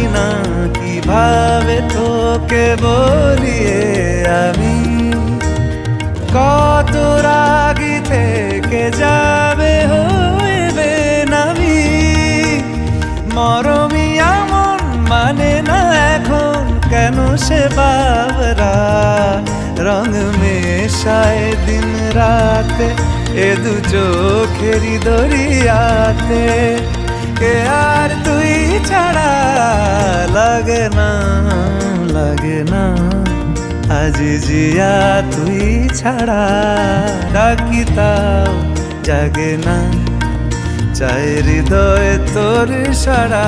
না কিভাবে তোকে বলিয়ে আমি কত রাগি থেকে যাবে হইবে নামি মরমি এমন মানে না এখন কেন সে বাবরা রং মেশায় দিন রাতে এ দু চোখেরি দরিয়াতে কে আর তুই ছাড়া লাগে না আজ জিয়া তুই ছাড়া ডাকি তাও জাগে না চাই হৃদয় তোর সারা